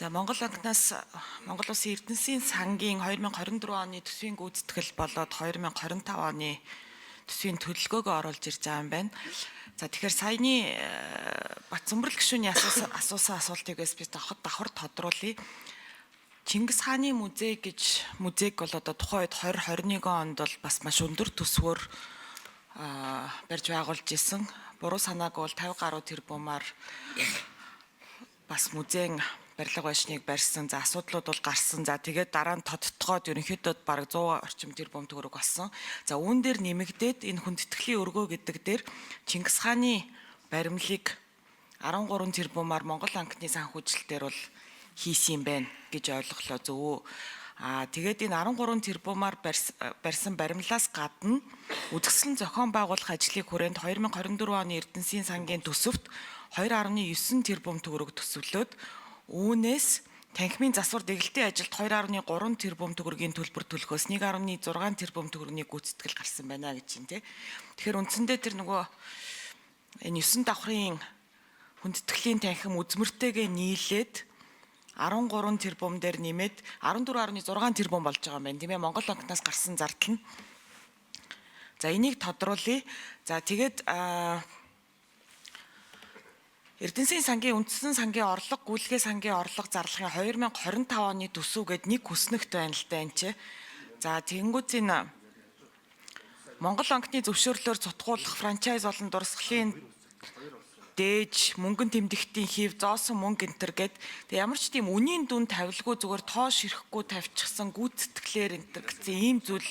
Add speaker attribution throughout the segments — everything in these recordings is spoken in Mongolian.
Speaker 1: За Монгол банкнаас Монгол Улсын Эрдэнэсийн сангийн 2024 оны төсвийн гүйцэтгэл болоод 2025 оны төсвийн төлөлгөөгөө оруулж ирж байгаа юм байна. За тэгэхээр саяны Батцамбарл гишүүний асуусан асуултыгээс би давхар тодруулъя. Чингис хааны музей гэж музейг бол одоо тухайн үед 2021 онд бол бас маш өндөр төсвөөр барьж байгуулж исэн. Буруу санаагүй бол 50 гаруй тэрбумаар бас музейн барилга байшныг барьсан. За асуудлууд бол гарсан. За тэгээд дараа нь тодтогоод ерөнхийдөө бараг 100 орчим тэрбум төгрөг болсон. За үүн дээр нэмэгдээд энэ хүндэтгэлийн өргөө гэдэг дээр Чингис хааны баримлыг 13 тэрбумаар Монгол банкны санхүүжилтээр бол хийсэн юм байна гэж ойлголоо зөв. Тэгээд энэ 13 тэрбумаар барьсан баримлаас гадна үдгсэлэн зохион байгуулах ажлыг хүрээнд 2024 оны Эрдэнэсийн сангийн төсөвт 2.9 тэрбум төгрөг төсөвлөөд үүнээс танхимын засвар дэглэлтийн ажилд 2.3 тэрбум төгрөгийн төлбөр төлөхөөс 1.6 тэрбум төгрөгийн гүйцэтгэл гарсан байна гэж юм тий. Тэгэхээр үндсэндээ тэр нөгөө энэ 9 давхрын хүндэтгэлийн танхим үзмэртэйгээ нийлээд 13 тэрбум дээр нэмээд 14.6 тэрбум болж байгаа юм байна. Тийм ээ, Монгол банкнаас гарсан зардал нь. За энийг тодруулъя. За тэгээд Эрдэнэсийн сангийн үндсэн сангийн орлого, гүйлгээ сангийн орлого зарлагын 2025 оны төсөв гээд нэг хүснэгт байна л да энэ ч. За тэгэнгүүт энэ Монгол банкны зөвшөөрлөөр цутгуулах франчайз болон дурсгалын дээж, мөнгөн тэмдэгтийн хийв, зоосон мөнгө энтер гээд ямар ч тийм үнийн дүн тавилгүй зүгээр тоош ирэхгүй тавьчихсан гүйцэтгэлээр энтер гэсэн ийм зүйл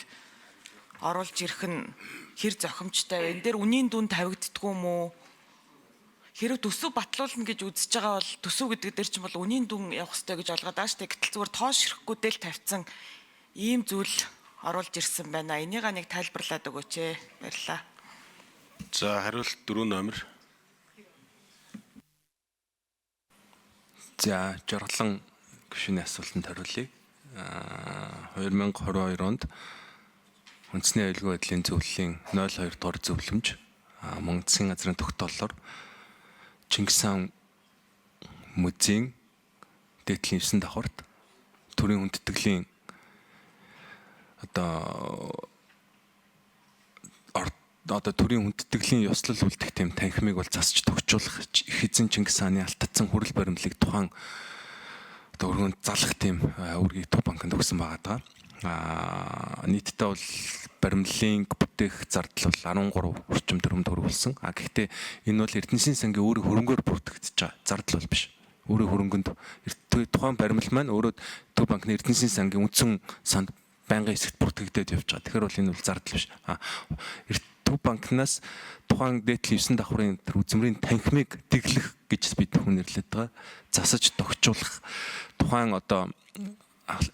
Speaker 1: оруулж ирэх нь хэр зохимжтой вэ? Энэ дээр үнийн дүн тавигддгүй юм уу? Хэрэг төсөв батлуулна гэж үзэж байгаа бол төсөв гэдэг дээр чинь бол үнийн дүн явах хэрэгтэй гэж олгоод байгаа шүү дээ. Гэтэл зүгээр тоош ирэхгүй дээл тавьсан ийм зүйл оруулж ирсэн байна. Энийг нэг тайлбарлаад өгөөч ээ. Баярлалаа.
Speaker 2: За хариулт 4 номер.
Speaker 3: За Жорглон гишүүний асуултанд хариулъя. 2022 онд үндэсний аюулгүй байдлын зөвлөлийн 02 дугаар зөвлөмж Монгол Засгийн газрын тогтооллоор Чингис хаан музейн дээдлийн 9 давхарт төрийн хүндэтгэлийн одоо төрийн хүндэтгэлийн ёслол үлдэх тийм танхимыг бол засч тогтжуулах их эзэн Чингис хааны алдагдсан хүрэл баримлыг тухайн одоо өргөнд залах тийм үүргийг Төв банкнд өгсөн байгаа. Нийтдээ бол баримлын бүтээх зардал бол 13 орчим тэрбум төгрөг болсон. Гэхдээ энэ бол Эрдэнэсийн сангийн өөрийн хөрөнгөөр бүртгэгдэж байгаа зардал бол биш. Өөрийн хөрөнгөнд тухайн баримл маань өөрөө Төв банкны Эрдэнэсийн сангийн үндсэн санд байнгын хэсэгт бүртгэгдээд явж байгаа. Тэгэхээр бол энэ бол зардал биш. Төв банкнаас тухайн дээдлийн 9 давхрын үзмрийн танхимыг дэглэх гэж бид хүнэрлээд байгаа. Засаж тогтжуулах тухайн одоо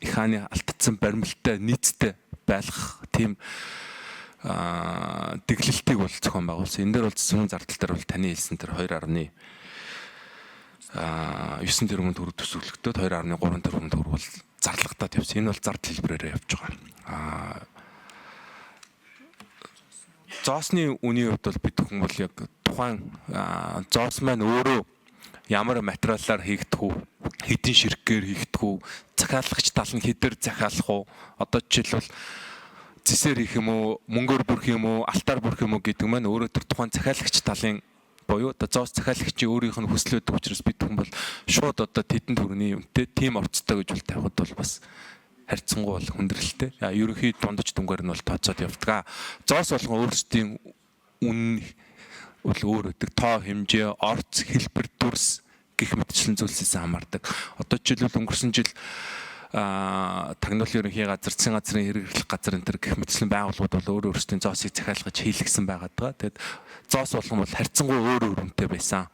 Speaker 3: их хааны алдагдсан баримлтай нийцтэй байлгах тийм дэглэлтийг бол зохион байгуулсан. Энэ дээр бол зөвхөн зардал дээр бол таны хэлсэн тэр 2.9 тэрбум төгрөг төсөвлөгдөөд 2.3 тэрбум төгрөг бол зарлагтаад явсан. Энэ бол зардал хэлбэрээр явж байгаа. Зоосны үнийн хувьд бол бид хүн бол яг тухайн зоос маань өөрөө ямар материалаар хийгдэх үү, хэдийн ширхгээр хийгдэх үү, захиалагч тал нь хэдэр захиалах уу, одоо жишээлбэл зэсээр хийх юм уу, мөнгөөр бүрх юм уу, алтаар бүрх юм уу гэдэг маань өөрөө тэр тухайн захиалагч талын буюу одоо зоос захиалагчийн өөрийнх нь хүслөөд учраас бид хүн бол шууд одоо тэдэн төгрөний үнэтэй тийм орцтой гэж бол тавихад бол бас харьцангуй бол хүндрэлтэй. Ерөнхий дундаж дүнгээр нь бол тооцоод явдаг. Зоос болгон өөрсдийн үн бол өөр өдөг тоо хэмжээ, орц, хэлбэр, дүрс гэх мэтчлэн зүйлсээс хамаардаг. Одоо жишээлбэл өнгөрсөн жил тагнуулын ерөнхий газар, засгийн газрын хэрэглэх газар энэ гэх мэтчлэн байгууллагууд бол өөр өөрсдийн зоосыг захиалгаж хийлгсэн байгаа. Тэгээд зоос болгон бол харьцангуй өөр үнэтэй байсан.